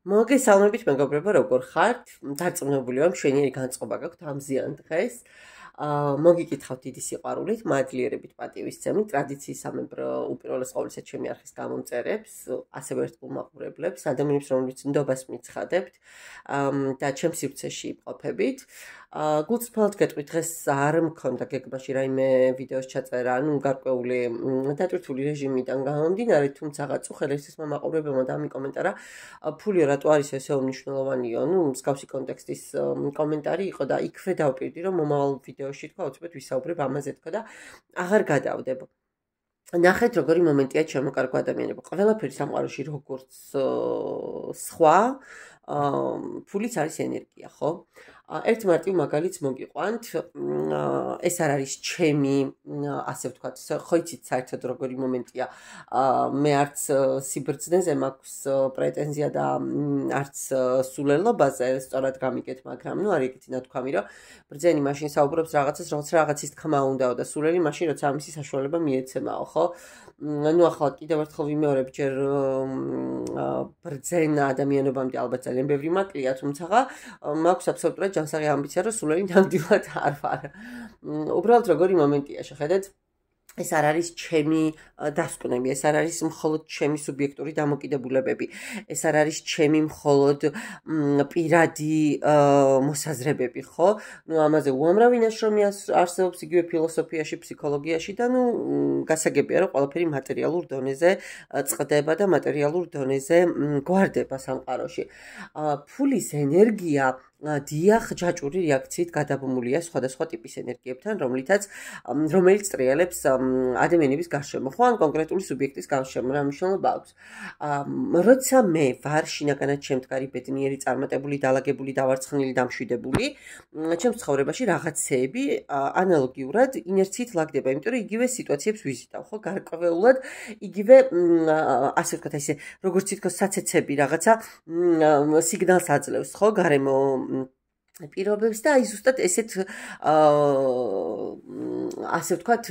მოგესალმებით მეგობრებო, როგორ ხართ? დარწმუნებული ვარ, მშვენიერი განწყობა გაქვთ ამ ზიან დღეს. მოგიკითხავთ დიდი სიყვარულით, მაძლიერებით პატივისცემით, ტრადიციისამებრ უპირველეს ყოვლისა ჩემი არხის გამომწერებს, ასევე ერთგულ მაყურებლებს, ადამიანებს, რომლებიც ნდობას მიცხადებთ და ჩემს სივრცეში იმყოფებით. გულწრფელად გეტყვით, დღეს არ მქონდა გეგმაში რაიმე ვიდეოს ჩაწერა, გარკვეული დატვირთული რეჟიმიდან გამომდინარე, თუმცა უხელესის მომაყურებელმა დამიკომენტარა ფულიო რატო არის ესე უმნიშვნელოვანიო, მსგავსი კონტექსტის კომენტარი იყო და იქვე დავპირდი, რომ მომავალ ვიდეოში თქვა, უცბად ვისაუბრებ ამაზე თქვა და აღარ გადავდებ. ნახეთ, როგორი მომენტია ჩემო კარგო ადამიანებო. ყველაფერი სამყაროში როგორც სხვა, ფულიც არის ენერგია, ხო? ერთ მარტივ მაგალითს მოგიყვანთ, ეს არ არის ჩემი, ასე ვთქვათ, ხო იცით საერთოდ როგორი მომენტია, მე არც სიბრძნეზე მაქვს პრეტენზია და არც სულელობაზე, სწორად გამიგეთ, მაგრამ არ იგეთი ნათქვამი, რომ ბრძენი მაშინ საუბრობს რაღაცას, რაღაცის თქმა უნდაო და სულელი მაშინ, როცა ამისი საშუალება მიეცემაო, ხო? ახლა კიდევ ერთხელ ვიმეორებ, ჯერ ბრძენა ადამიანობამდე ალბათ ძალიან ბევრი მაკლია, თუმცა მაქვს აბსოლუტურად ჯანსაღი ამბიცია, რომ სულელი ნამდვილად არ ვარ. უბრალოდ როგორი მომენტია, შეხედეთ, ეს არ არის ჩემი დასკვნები, ეს არ არის მხოლოდ ჩემი სუბიექტური დამოკიდებულებები, ეს არ არის ჩემი მხოლოდ პირადი მოსაზრებები, ხო? ამაზე უამრავი ნაშრომი არსებობს იგივე ფილოსოფიაში, ფსიქოლოგიაში და გასაგებია, რომ ყველაფერი მატერიალურ დონეზე წყდება და მატერიალურ დონეზე გვარდება სამყაროში. ფულის ენერგია დიახ, ჯაჭვური რეაქციით გადაბმულია სხვადასხვა ტიპის ენერგიებთან, რომელიც ტრიალებს ადამიანების გარშემო, ხო, ან კონკრეტული სუბიექტის გარშემო, რა მნიშვნელობა აქვს. როცა მე ვარ შინაგანად შემდგარი, ბედნიერი, წარმატებული, დალაგებული, დავარცხნილი, დამშვიდებული, ჩემს ცხოვრებაში რაღაცეები ანალოგიურად ინერციით ლაგდება, იმიტომ რომ იგივე სიტუაციებს ვიზიტავ, ხო, გარკვეულად იგივე, ასე ვთქვათ, ესე როგორც თითქოს საცეცები რაღაცა სიგნალს აძლევს, ხო, გარემო პირობებს და აი ზუსტად ესეთ ასე ვთქვათ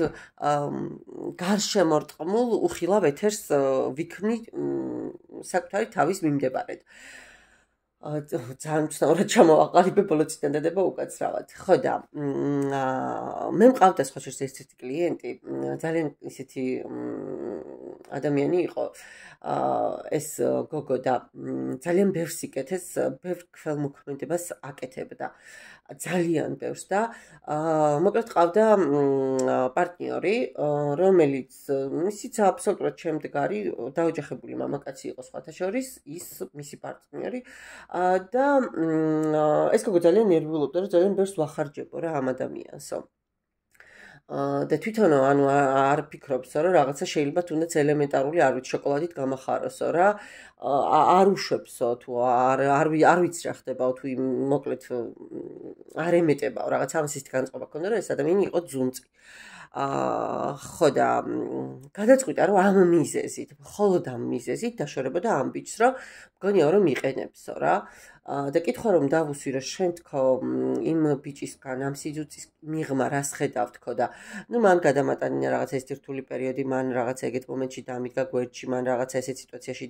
გარშემორტყმულ უხილავ ეთერს ვიქმნი საკუთარი თავის მიმდებარედ. ძალიან ცნაურად ჩამოვაყალიბე ბოლო წინადადება უკაცრავად. ხო და მე მყავდა სხვა შორის ერთ-ერთი კლიენტი, ძალიან ისეთი ადამიანი იყო, ეს გოგო და ძალიან ბევრს იკეთეს, ბევრ ქველმოქმედებას აკეთებდა. ძალიან ბევრს და მოკლედ ყავდა პარტნიორი, რომელიც ისიც აბსოლუტურად შემდგარი, დაოჯახებული მამაკაცი იყო სხვათა შორის, ის მისი პარტნიორი და ეს გოგო ძალიან ნერვიულობდა, რომ ძალიან ბევრს ვახარჯებო რა ამ ადამიანსო. და თვითონ ანუ არ ფიქრობსო, რომ რაღაცა შეიძლება თუნდაც ელემენტარული, არ ვიცი, შოკოლადით გამახაროსო რა, არ უშვებსო თუ არ ვიცი რა ხდებაო თუ მოკლედ არ ემეტებაო, რაღაცა ამის განწყობა ქონდა, რომ ეს ადამიანი იყო ძუნწი. ხო და გადაწყვიტა, რომ ამ მიზეზით, მხოლოდ ამ მიზეზით დაშორებოდა ამ ბიჭს, რომ მგონია რომ იყენებსო რა. და კითხვა რომ დავუსვი, რომ შენ თქო იმ ბიჭისგან ამ სიძუცის მიღმა რას ხედავ თქო და მან გადამატანინა რაღაცა ეს რთული პერიოდი, მან რაღაცა ეგეთ მომენტში დამიდგა გვერდში, მან რაღაცა ესეთ სიტუაციაში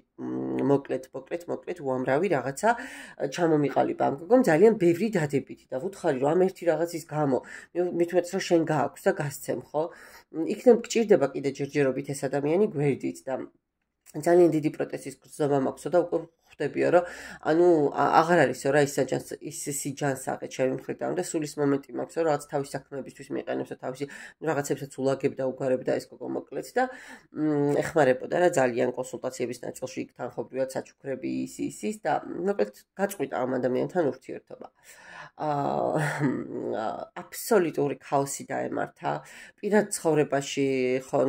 მოკლედ უამრავი რაღაცა ჩამომიყალიბა ამ გოგომ ძალიან ბევრი დადებითი და ვუთხარი რომ ამ ერთი რაღაცის გამო მithumetes რომ შენ გააქვს და გასცემ, ხო? იქნებ გჭირდება კიდე ჯერჯერობით ეს ადამიანი გვერდით და ძალიან დიდი პროტესტის გრძნობა მაქვსო და უკვე ხვდებიო, რომ ანუ აღარ არისო რა ის სიჯანსაღე ჩემი მხრიდან და სულ ის მომენტი მაქვს, რომ რაღაც თავის საქმეებისთვის მიყენებს და თავისი რაღაცებსაც ულაგებ და უგარებ და ეს გოგო მოკლედ და ეხმარებოდა რა ძალიან კონსულტაციების ნაწილში იქ თანხობრივად საჩუქრები ის და მოკლედ გაწყვიტა ამ ადამიანთან ურთიერთობა. აბსოლუტური ქაოსი დაემართა პირად ცხოვრებაში, ხო,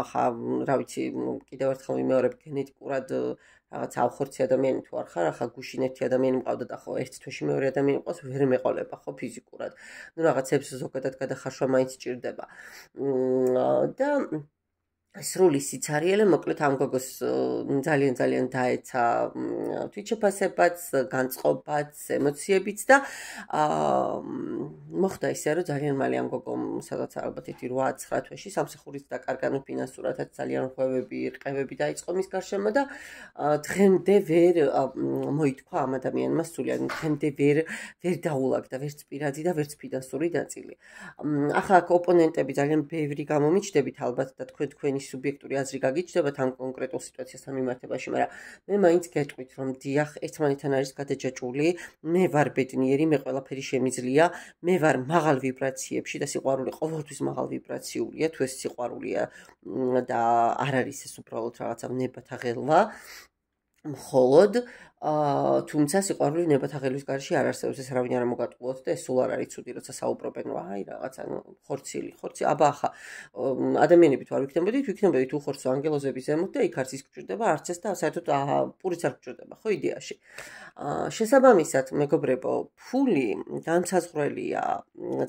ახლა რა ვიცი, კიდევ ერთხელ ვიმეორებ, გენეტიკურად რაღაცა ავხორცი ადამიანი თუ არ ხარ, ახლა გუშინ ერთი ადამიანი მყავდა და ხო ერთ თვეში მეორე ადამიანი მყავს, ვერ მეყოლება ხო ფიზიკურად. რაღაცებს ზოგადად გადახარშვა მაინც სჭირდება. და სრული სიცარიელე, მოკლედ ამ გოგოს ძალიან დაეცა თვითშეფასებაც, განწყობაც, ემოციებიც და მოხდა ისე, რომ ძალიან მალე ამ გოგომ სადაც ალბათ 8-9 თვეში სამსახურიც დაკარგა, ფინანსურადაც ძალიან ღვევები, რყევები დაიწყო მის გარშემო და დღემდე ვერ მოითქვა ამ ადამიანმა სულიად, დღემდე ვერ დაულაგდა ვერც პირადი და ვერც ფინანსური ნაწილი. ახლა აქ ოპონენტები ძალიან ბევრი გამომიჩნდებით ალბათ და თქვენი სუბიექტური აზრი გაგიჩნდებათ ამ კონკრეტულ სიტუაციასთან მიმართებაში, მაგრამ მე მაინც გეტყვით, რომ დიახ, ერთმანეთთან არის გადაჯაჭვული, მე ვარ ბედნიერი, მე ყველაფერი შემიძლია, მე ვარ მაღალ ვიბრაციებში და სიყვარული ყოველთვის მაღალ ვიბრაციულია, თუ ეს სიყვარულია და არ არის ეს უბრალოდ რაღაცა ნებათა ღელვა, მხოლოდ თუმცა სიყვარული ნებათა ღელვის გარშე არ არსებობს, ეს არავინ არ მოგატყუოთ და ეს სულ არ არის ცუდი, როცა საუბრობენ, რომ აი რაღაცა ხორცილი, აბა ახლა ადამიანები თუ არ ვიქნებოდით უხორცო ანგელოზების ზემოთ და იქ არც ის გჭირდება, არც ეს და საერთოდ პურიც არ გჭირდება, ხო იდეაში. შესაბამისად, მეგობრებო, ფული განსაზღვრელია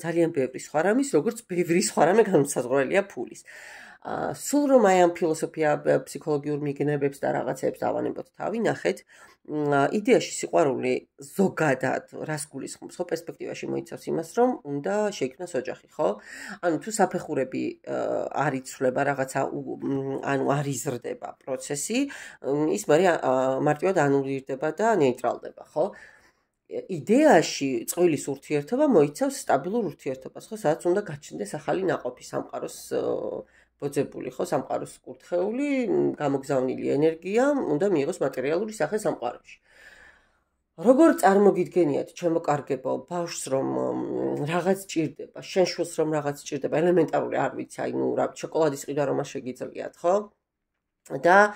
ძალიან ბევრი სხვა რამის, როგორც ბევრი სხვა რამე განსაზღვრელია ფულის. სულ რომ აი ამ ფილოსოფია, ფსიქოლოგიურ მიგნებებს და რაღაცებს დავანებოთ თავი, ნახეთ, იდეაში სიყვარული ზოგადად რას გულისხმობს, ხო, პერსპექტივაში მოიცავს იმას, რომ უნდა შეიქმნას ოჯახი, ხო? ანუ თუ საფეხურები არ იცვლება რაღაცა, ანუ არ იზრდება პროცესი, ის მარტივად ანულირდება და ნეიტრალდება, ხო? იდეაში წყვილის ურთიერთობა მოიცავს სტაბილურ ურთიერთობას, ხო, სადაც უნდა გაჩნდეს ახალი ნაყოფი სამყაროს ბოძებული, ხო, სამყაროს კურთხეული, გამოგზავნილი ენერგია, უნდა მიიღოს მატერიალური სახე სამყაროში. როგორ წარმოგიდგენიათ, ჩემო კარგებო, ბავშვს რომ რაღაც ჭირდება, შენ შვილს რომ რაღაც ჭირდება, ელემენტარული არ ვიცი, აი ნუ რა შოკოლადის ყიდვა რომ არ შეგიძლიათ, ხო? და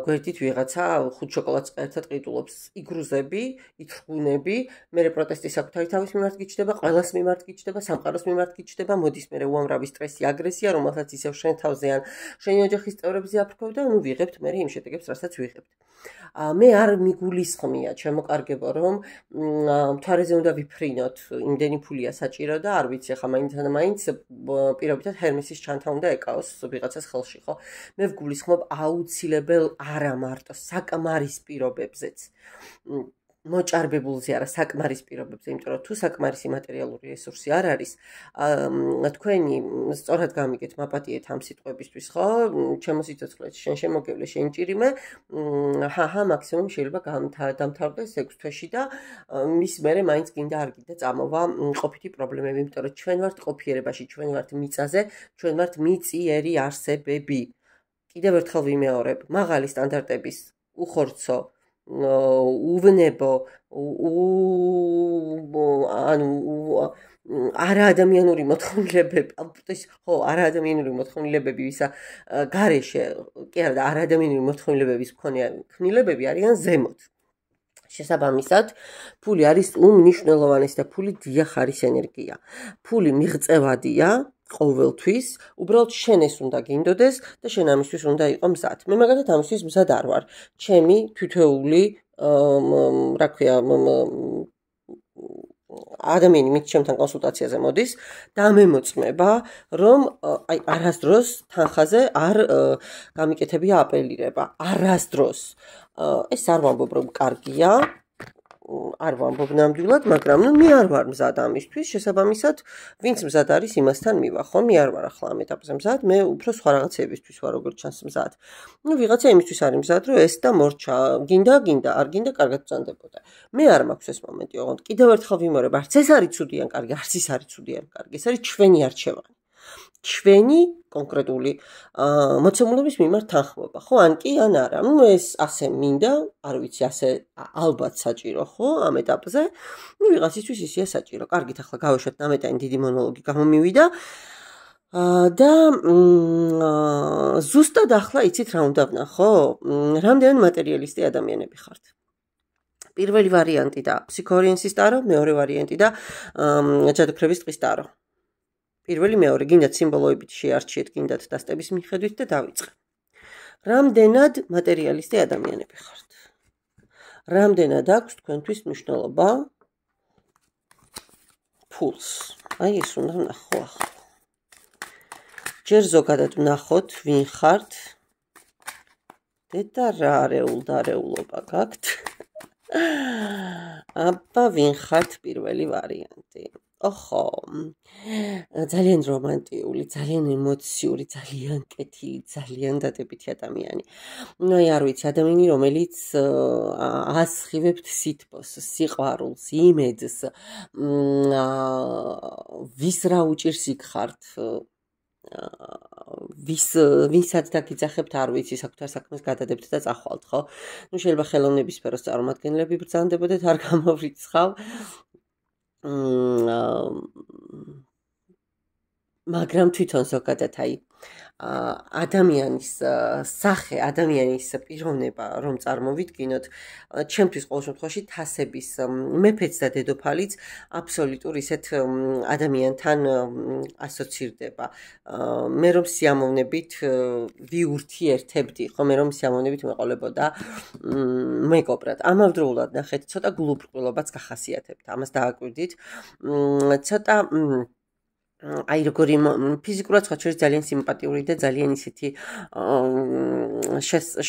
გვერდით ვიღაცა 5 შოკოლადს ერთად ყიდულობს, იგრუზები, ითრგუნები, მე პროტესტი საკუთარი თავის მიმართ გიჩნდება, ყველას მიმართ გიჩნდება, სამყაროს მიმართ გიჩნდება, მოდის მე უამრავი სტრესი, აგრესია, რომელსაც ისევ შენ თავზე ან შენი ოჯახის წევრებზე აფრქვევ და ნუ ვიღებთ მე იმ შედეგებს, რასაც ვიღებთ. მე არ მიგულისხმია, ჩემო კარგებო, რომ მთვარეზე უნდა ვიფრინოთ, იმდენი ფულია საჭირო და არ ვიცი, ახლა მაინც პირობითად ჰერმესის ჩანთა უნდა ეკაოს ვიღაცას ხელში, ხო? მე ვგულისხმობ აუცილებელ არა მარტო საკმარის პირობებზეც. მოჭარბებულზე არა, საკმარის პირობებზე, იმიტომ რომ თუ საკმარისი მატერიალური რესურსი არ არის, თქვენი სწორად გამიგეთ, მაპატიეთ ამ სიტყვებისთვის, ხო? ჩემო სიცოცხლეში შენ შემოგევლე, შენ ჭირიმე, მაქსიმუმ შეიძლება დამთავრდეს 6 თვეში და მის მერე მაინც გინდა არ გინდა წამოვა ყოფითი პრობლემები, იმიტომ რომ ჩვენ ვართ ყოფიერებაში, ჩვენ ვართ მიწაზე, ჩვენ ვართ მიწიერი არსებები. კიდევ ერთხელ ვიმეორებ, მაღალი სტანდარტების უხორცო, უვნებო, ანუ არაადამიანური მოთხოვნილებები, ხო, არაადამიანური მოთხოვნილებები, ვისა გარეშე, კი არა, და არაადამიანური მოთხოვნილებების მქონე ქმნილებები არიან ზემოთ. შესაბამისად, ფული არის უმნიშვნელოვანესი და ფული დიახ არის ენერგია. ფული მიღწევადია ყოველთვის, უბრალოდ შენ ეს უნდა გინდოდეს და შენ ამისთვის უნდა იყო მზად. მე მაგალითად ამისთვის მზად არ ვარ. ჩემი თითოეული, რა ქვია, ადამიანი მით ჩემთან კონსულტაციაზე მოდის და მემოწმება, რომ აი არასდროს თანხაზე არ გამიკეთებია აპელირება. არასდროს. ეს არ ვამბობ, რომ კარგია. არ ვამბობ ნამდვილად, მაგრამ მე არ ვარ მზად ამისთვის, შესაბამისად, ვინც მზად არის, იმასთან მივა, ხო? მე არ ვარ ახლა ამ ეტაპზე მზად, მე უფრო სხვა რაღაცებისთვის ვარ, როგორც ჩანს მზად. ვიღაცა იმისთვის არის მზად, რომ ეს და მორჩა, გინდა, არ გინდა, კარგად ბრძანდებოდა. მე არ მაქვს ეს მომენტი, ოღონდ კიდევ ერთხელ ვიმეორებ, არც ეს არის ცუდი ან კარგი, არც ის არის ცუდი ან კარგი, ეს არის ჩვენი არჩევანი. ჩვენი კონკრეტული მოცემულობის მიმართ თანხმობა, ხო? ან კი, ან არა. ეს ასე მინდა, არ ვიცი, ასე ალბათ საჭირო, ხო, ამ ეტაპზე. ვიღაცისთვის ისეა საჭირო. კარგით, ახლა გავეშვათ ნამეტანი დიდი მონოლოგი გამომივიდა. და ზუსტად ახლა იცით რა უნდა ვნახო? რამდენი მატერიალისტი ადამიანები ხართ. პირველი ვარიანტი და ფსიქოორიენტის ტარო, მეორე ვარიანტი და ჯადოქრების ტყის ტარო. პირველი, მეორე, გინდათ სიმბოლოებით შეარჩიეთ, გინდათ დასტების მიხედვით და დავიწყე. რამდენად მატერიალისტი ადამიანები ხართ? რამდენად აქვს თქვენთვის მნიშვნელობა ფულს? აი ეს უნდა ვნახო ახლა. ჯერ ზოგადად ვნახოთ ვინ ხართ და რა არეულობა გაქვთ. აბა ვინ ხართ პირველი ვარიანტი. ოხო, ძალიან რომანტიული, ძალიან ემოციური, ძალიან კეთილი, ძალიან დადებითი ადამიანი. აი არ ვიცი, ადამიანი, რომელიც ასხივებთ სითბოს, სიყვარულს, იმედს, ვის რა უჭირს იქ ხართ, ვისაც დაგიძახებთ, არ ვიცი, საკუთარ საქმეს გადადებთ და წახვალთ, ხო? ნუ შეიძლება ხელოვნების სფეროს წარმომადგენლები ბრძანდებოდეთ, არ გამოვრიცხავ. მაგრამ თვითონ ზოგადად აი ადამიანის სახე, ადამიანის პიროვნება რომ წარმოვიდგინოთ, ჩემთვის ყოველ შემთხვევაში თასების მეფეც და დედოფალიც აბსოლუტურ ისეთ ადამიანთან ასოცირდება. მე რომ სიამოვნებით ვიურთიერთებდი, ხო, მე რომ სიამოვნებით მეყოლებოდა მეგობრად. ამავდროულად ნახეთ, ცოტა გულუბრყვილობაც გახასიათებთ. ამას დააკვირდით. ცოტა აი როგორი ფიზიკურად სხვა შორის ძალიან სიმპათიური და ძალიან ისეთი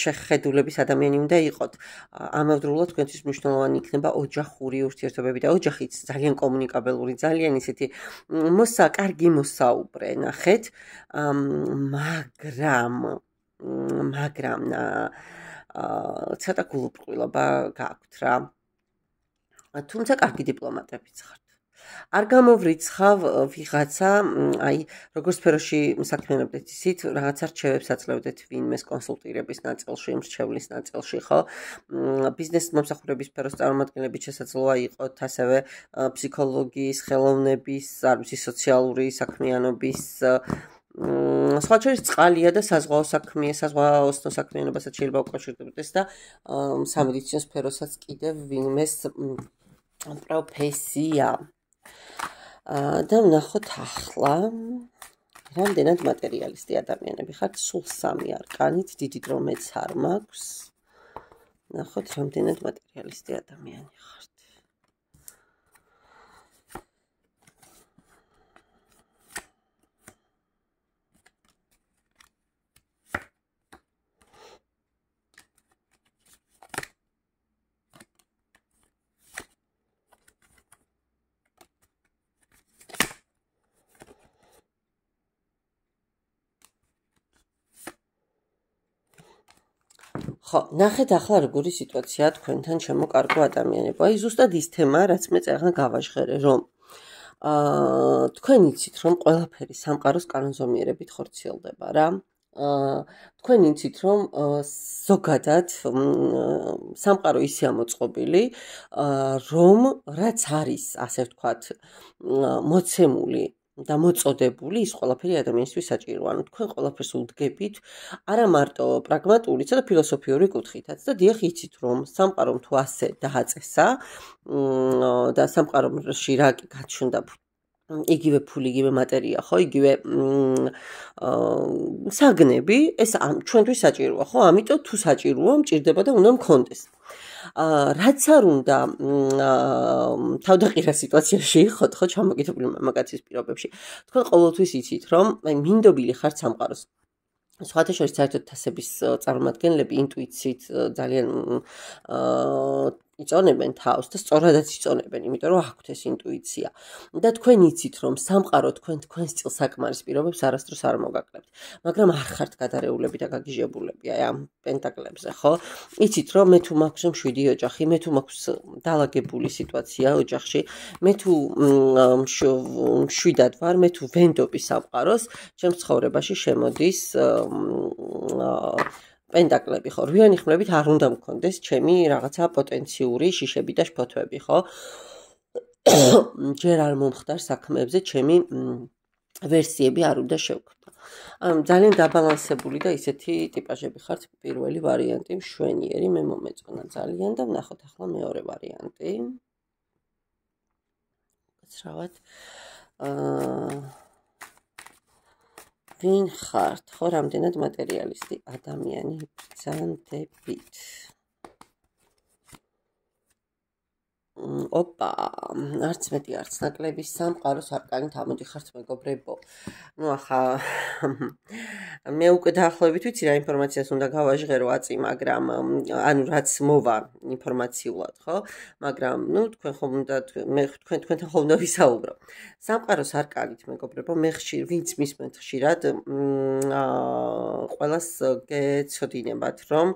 შეხედულების ადამიანი უნდა იყოთ. ამავდროულად თქვენთვის მნიშვნელოვანი იქნება ოჯახური ურთიერთობები და ოჯახიც ძალიან კომუნიკაბელური, ძალიან ისეთი კარგი მოსაუბრე, ნახეთ, მაგრამ ცოტა გულუბრყვილობა გაქვთ რა. თუმცა კარგი დიპლომატებიც ხართ. არ გამოვრიცხავ ვიღაცა, აი, როგორც სფეროში საქმიანობდეთ ისიც, რაღაცა რჩევებს აძლევდეთ ვინმეს კონსულტირების ნაწილში, მრჩევლის ნაწილში, ხო? ბიზნეს მომსახურების სფეროს წარმომადგენლებით შესაძლოა იყოთ, ასევე ფსიქოლოგიის, ხელოვნების, არ ვიცი, სოციალური საქმიანობის სხვა შორის წყალია და საზღვაოსნო საქმიანობასაც შეიძლება უკავშირდებოდეს და სამედიცინო სფეროსაც კიდევ ვინმეს პროფესია. და ვნახოთ ახლა, რამდენად მატერიალისტი ადამიანები ხართ, სულ 3 არკანით, დიდი დრო მეც არ მაქვს. ვნახოთ, რამდენად მატერიალისტი ადამიანი ხართ. ხო, ნახეთ ახლა როგორი სიტუაციაა თქვენთან, ჩემო კარგო ადამიანებო. აი ზუსტად ის თემა, რაც მე წერღან გავაჟღერე, რომ თქვენ იცით, რომ ყველაფერი სამყაროს კანონზომიერებით ხორციელდება რა. თქვენ იცით, რომ ზოგადად სამყარო ისეა მოწყობილი, რომ რაც არის, ასე ვთქვათ, მოცემული და მოწოდებული, ის ყველაფერი ადამიანისთვის საჭიროა. ანუ თქვენ ყველაფერს უდგებით, არა მარტო პრაგმატული, ცოტა ფილოსოფიური კუთხითაც და დიახ იცით, რომ სამყარომ თუ ასე დააწესა და სამყაროში რა კი გაჩნდა იგივე ფული, იგივე მატერია, ხო, იგივე საგნები, ეს ჩვენთვის საჭიროა, ხო? ამიტომ თუ საჭიროა, მჭირდება და უნდა მქონდეს. რაც არ უნდა თავდაყირა სიტუაციაში ხოთ, ხო, ჩამოკიდებული მამაკაცის პირობებში. თქვენ ყოველთვის იცით, რომ აი მინდობილი ხართ სამყაროს. სხვათა შორის საერთოდ თასების წარმომადგენლები ინტუიციით ძალიან იწონებენ თავს და სწორადაც იწონებენ, იმიტომ რომ აქვთ ეს ინტუიცია. და თქვენ იცით, რომ სამყარო თქვენ სტილს საკმარის პირობებს არასდროს არ მოგაკლებთ. მაგრამ არ ხართ გადარეულები და გაგიჟებულები აი ამ პენტაკლებზე, ხო? იცით, რომ მე თუ მაქვს მშვიდი ოჯახი, მე თუ მაქვს დაალაგებული სიტუაცია ოჯახში, მე თუ მშვიდად ვარ, მე თუ ვენდობი სამყაროს, ჩემს ცხოვრებაში შემოდის პენტაკლები, ხო, რვიანი ხმლებით არ უნდა მქონდეს ჩემი რაღაცა პოტენციური შიშები და შფოთვები, ხო? ჯერ არ მომხდარ საქმეებზე ჩემი ვერსიები არ უნდა შევქმნა. ძალიან დაბალანსებული და ისეთი ტიპაჟები ხართ. პირველი ვარიანტი მშვენიერი, მე მომეწონა ძალიან და ვნახოთ ახლა მეორე ვარიანტი. გაცრავად. ვინ ხართ, ხო, რამდენად მატერიალისტი ადამიანი ბრძანდებით. ოპა, არც მეტი, არც ნაკლები სამყაროს არკანით ამოდიხართ მეგობრებო. ნუ ახლა მე უკვე დაახლოებით ვიცი რა ინფორმაციას უნდა გავაჟღერო აწი, მაგრამ ანუ რაც მოვა ინფორმაციულად, ხო? მაგრამ ნუ თქვენ ხომ უნდა მე თქვენთან ხომ უნდა ვისაუბრო. სამყაროს არკანით მეგობრებო, მე ხშირ ვინც მისმენთ ხშირად ყველას გეცოდინებათ, რომ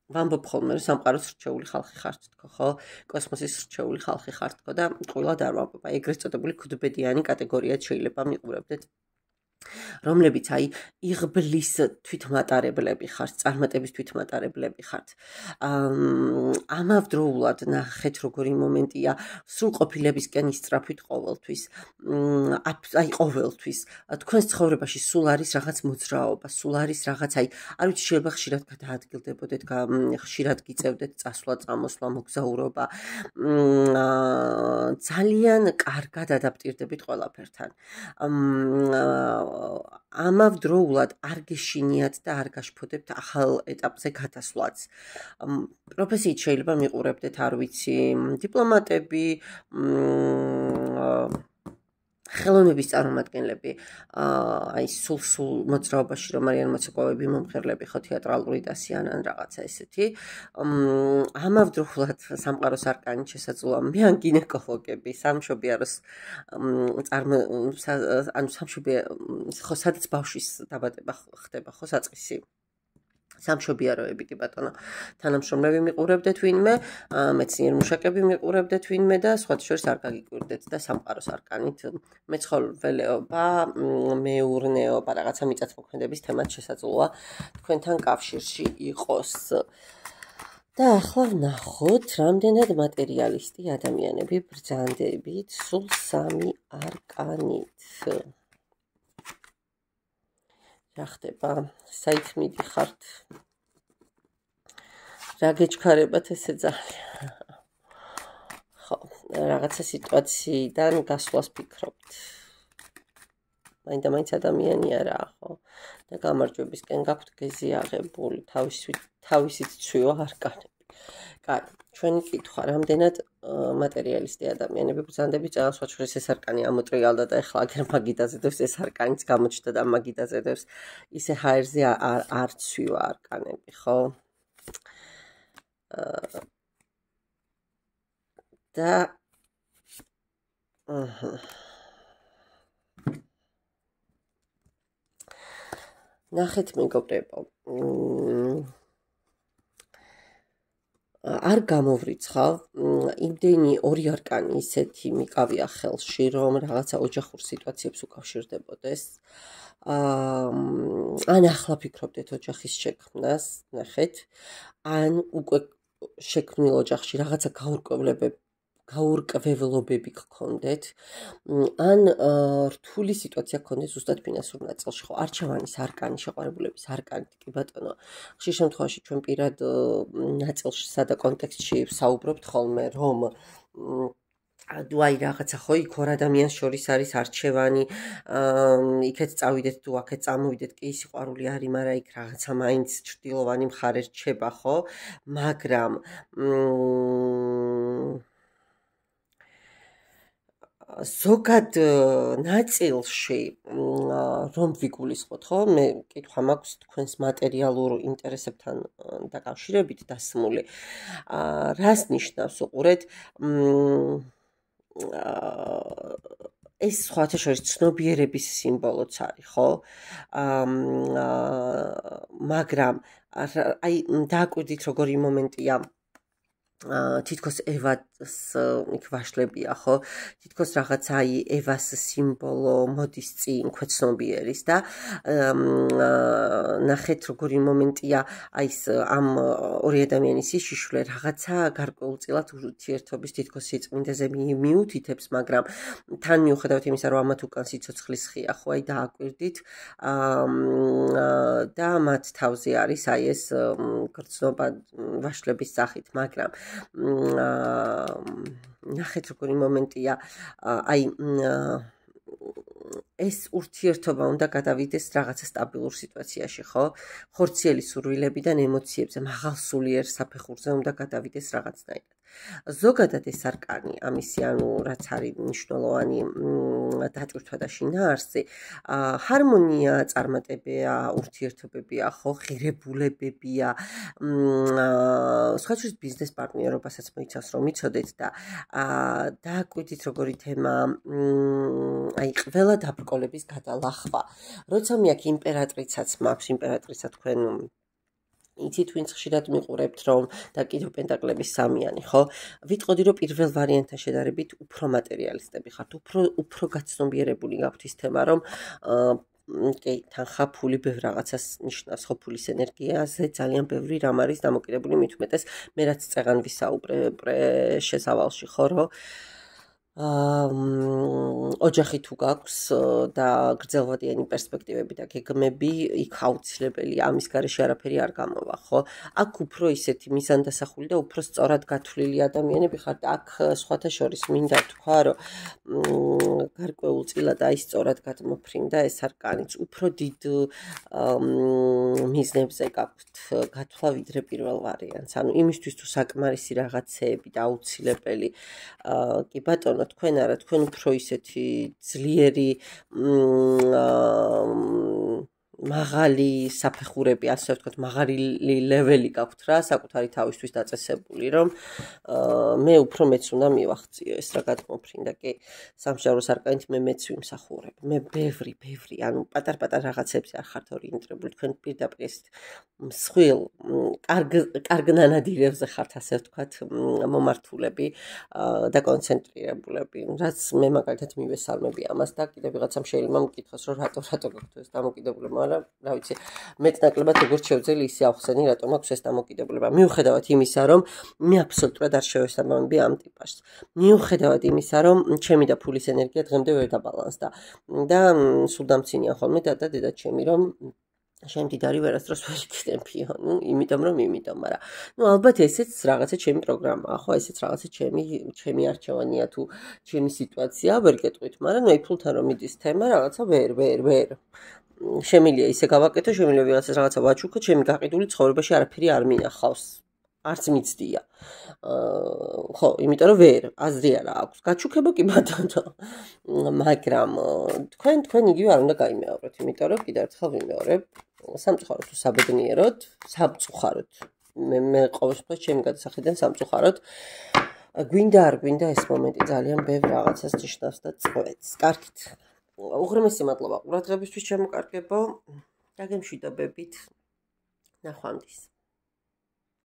ვამბობ ხოლმე რომ სამყაროს რჩეული ხალხი ხართ თქო, ხო? კოსმოსის რჩეული ხალხი ხართ თქო და ყველად არ ვამბობ. აი ეგრეთ წოდებული ქუდბედიანი კატეგორიაც შეიძლება მიყურებდეთ. რომლებიც აი იღბლის თვითმატარებლები ხართ, წარმატების თვითმატარებლები ხართ. ამავდროულად ნახეთ როგორი მომენტია სრულყოფილებისკენ ისწრაფვით ყოველთვის. აი ყოველთვის თქვენს ცხოვრებაში სულ არის რაღაც მოძრაობა, სულ არის რაღაც აი არ ვიცი შეიძლება ხშირად გადაადგილდებოდეთ, ხშირად გიწევდეთ წასვლა, წამოსვლა, მოგზაურობა. ძალიან კარგად ადაპტირდებით ყველაფერთან. ამავდროულად არ გეშინიათ და არ გაშფოდებთ ახალ ეტაპზე გადასვლაც. პროფესიით შეიძლება მიყურებდეთ, არ ვიცი, დიპლომატები, ხელოვნების წარმომადგენლები, აი სულ მოძრაობაში რომ არიან მოცეკვავები, მომღერლები, ხო თეატრალური დასი ან რაღაცა ესეთი. ამავდროულად სამყაროს არკანით შესაძლოა მე ან გინეკოლოგები, სამშობიაროს ანუ სამშობიარო ხო სადაც ბავშვის დაბადება ხდება, ხო საწყისი. სამშობიაროები კი ბატონო, თანამშრომლები მიყურებდეთ ვინმე, მეცნიერ მუშაკები მიყურებდეთ ვინმე და სხვათა შორის არ გაგიკვირდეთ და სამყაროს არკანით მეცხოველეობა, მეურნეობა, რაღაცა მიწათმოქმედების თემაც შესაძლოა თქვენთან კავშირში იყოს. და ახლა ვნახოთ, რამდენად მატერიალისტი ადამიანები ბრძანდებით სულ 3 არკანით. რა ხდება? საით მიდიხართ? რა გეჩქარებათ ესე ძალიან? ხო, რაღაცა სიტუაციიდან გასვლას ფიქრობთ. მაინდა-მაინც ადამიანია რა, ხო? და გამარჯვებისკენ გაქვთ გეზიაღებული, თავისით ცვიო არკანები. კარგი, ჩვენი კითხვა, რამდენად მატერიალისტი ადამიანები ბრძანდებით წელს ვაჩვრის ეს არკანი ამოტრიალდა და ეხლა აგერ მაგიდაზე დევს ეს არკანიც გამოჩნდა და მაგიდაზე დევს ისე ჰაერზე არ ცვივა არკანები, ხო? და ნახეთ მეგობრებო, არ გამოვრიცხავ, იმდენი 2 არკანი ისეთი მიყავია ხელში, რომ რაღაცა ოჯახურ სიტუაციებს უკავშირდებოდეს. ან ახლა ფიქრობდეთ ოჯახის შექმნას, ნახეთ, ან უკვე შექმნილ ოჯახში რაღაცა გაურკვევლობები გქონდეთ, ან რთული სიტუაცია გქონდეთ ზუსტად ფინანსურ ნაწილში, ხო, არჩევანის არკანი, შეყვარებულების არკანი, კი ბატონო. ხშირ შემთხვევაში ჩვენ პირად ნაწილსა და კონტექსტში ვსაუბრობთ ხოლმე, რომ თუ აი რაღაცა ხო იქ ორ ადამიანს შორის არის არჩევანი, იქეთ წავიდეთ თუ აქეთ წამოვიდეთ, კი სიყვარული არის, მაგრამ იქ რაღაცა მაინც ჭრდილოვანი მხარე რჩება, ხო? მაგრამ ზოგად ნაწილში რომ ვიგულისხმოთ, ხო, მე კითხვა მაქვს თქვენს მატერიალურ ინტერესებთან დაკავშირებით დასმული. რას ნიშნავს უყურეთ? ეს სხვათა შორის ცნობიერების სიმბოლოც არის, ხო? მაგრამ აი დააკვირდით როგორი მომენტია თითქოს ევას იქ ვაშლებია, ხო? თითქოს რაღაცა აი ევას სიმბოლო მოდის წინ ქვეცნობიერის და ნახეთ როგორი მომენტია აი ეს ამ 2 ადამიანის შიშვლე რაღაცა გარკვეულწილად ურთიერთობის თითქოს სიწმინდეზე მიუთითებს, მაგრამ თან მიუხედავად იმისა, რომ ამათ უკან სიცოცხლის ხია, ხო, აი დააკვირდით და მათ თავზე არის აი ეს გრძნობა ვაშლების სახით, მაგრამ ნახეთ როგორი მომენტია, აი ეს ურთიერთობა უნდა გადავიდეს რაღაცა სტაბილურ სიტუაციაში, ხო? ხორციელი სურვილებიდან ემოციებზე, მაღალ სულიერ საფეხურზე უნდა გადავიდეს რაღაცნაირად. ზოგადად ეს არკანი, ამისი, ანუ რაც არის მნიშვნელოვანი დატვირთვა და შინაარსი, ჰარმონია წარმატებია, ურთიერთობებია, ხო, ღირებულებებია, სხვათა შორის ბიზნეს პარტნიორობასაც მოიცავს, რომ იცოდეთ და დააკვირდით როგორი თემა, აი ყველა დაბრკოლების გადალახვა. როცა მე აქ იმპერატრიცაც მაქვს, იმპერატრიცა თქვენ იცით ვინც ხშირად მიყურებთ რომ და კიდევ პენტაკლების სამიანი, ხო? ვიტყოდი რომ პირველ ვარიანტთან შედარებით უფრო მატერიალისტები ხართ, უფრო გაცნობიერებული გაქვთ ის თემა, რომ კი, თანხა, ფული ბევრ რაღაცას ნიშნავს, ხო, ფულის ენერგიაზე ძალიან ბევრი რამ არის დამოკიდებული, მით უმეტეს მე რაც წეღან ვისაუბრე შესავალში, ხო, რომ ოჯახი თუ გაქვს და გრძელვადიანი პერსპექტივები და გეგმები, იქ აუცილებელია ამის გარეშე არაფერი არ გამოვა, ხო? აქ უფრო ისეთი მიზანდასახული და უფრო სწორად გათვლილი ადამიანები ხართ. აქ სხვათა შორის მინდა თქვა, რომ გარკვეულწილად აი სწორად გადმოფრინდა ეს არკანიც, უფრო დიდ მიზნებზე გაქვთ გათვლა ვიდრე პირველ ვარიანტს. ანუ იმისთვის თუ საკმარისი რაღაცეები და აუცილებელი კი ბატონო თქვენ არა, თქვენ უფრო ისეთი ძლიერი მაღალი საფეხურები, ასე ვთქვათ, მაღალი ლეველი გაქვთ რა, საკუთარი თავისთვის დაწესებული, რომ მე უფრო მეც უნდა მივახციო ეს რა გადმოფრინდა, კი, სამსჯავროს არკანით მეც ვიმსახურებ. მე ბევრი, ანუ პატარ-პატარ რაღაცებზე არ ხართ ორიენტირებული, თქვენ პირდაპირ ეს მსხვილ, კარგ ნანადირებზე ხართ, ასე ვთქვათ, მომართულები და კონცენტრირებულები. რაც მე მაგალითად მივესალმები ამას და კიდევ ვიღაცამ შეიძლება მკითხოს, რომ რატო გაქვთ ეს დამოკიდებულება, მაგრამ რა ვიცი, მეტნაკლებად როგორც შევძელი ისე ავხსენი, რატომ აქვს ეს დამოკიდებულება. მიუხედავად იმისა, რომ მე აბსოლუტურად არ შევესაბამები ამ ტიპажს. მიუხედავად იმისა, რომ ჩემი და ფულის ენერგია დღემდე ვერ დაბალანსდა და სულ დამცინია ხოლმე და დედა ჩემი, რომ შემდიდარი ვერასდროს ვერ იქნებიო, იმიტომ, მაგრამ ალბათ ესეც რაღაცა ჩემი პროგრამაა, ხო, ესეც რაღაცა ჩემი არჩევანია თუ ჩემი სიტუაცია, ვერ გეტყვით, მაგრამ აი ფულთან რომ მიდის თემა, რაღაცა ვერ. შემიძლია ისე გავაკეთო, შემიძლია ვიღაცას რაღაცა ვაჩუქო, ჩემი გაყიდული ცხოვრებაში არაფერი არ მინახავს. არც მიცდია. ხო, იმიტომ რომ ვერ, აზრი არა აქვს. გაჩუქება კი ბატონო. მაგრამ თქვენ იგივე არ უნდა გაიმეოროთ, იმიტომ რომ კიდევ ერთხელ ვიმეორებ, სამწუხაროდ თუ საბედნიეროდ, სამწუხაროდ. მე ყოველთვის ჩემი გადასახედიდან სამწუხაროდ გვინდა არ გვინდა ეს მომენტი ძალიან ბევრ რაღაცას ნიშნავს და წვეთს. კარგით. უღრმესი მადლობა ყურადღებისთვის ჩემო კარგებო. დაგემშვიდობებით. ნახვამდის.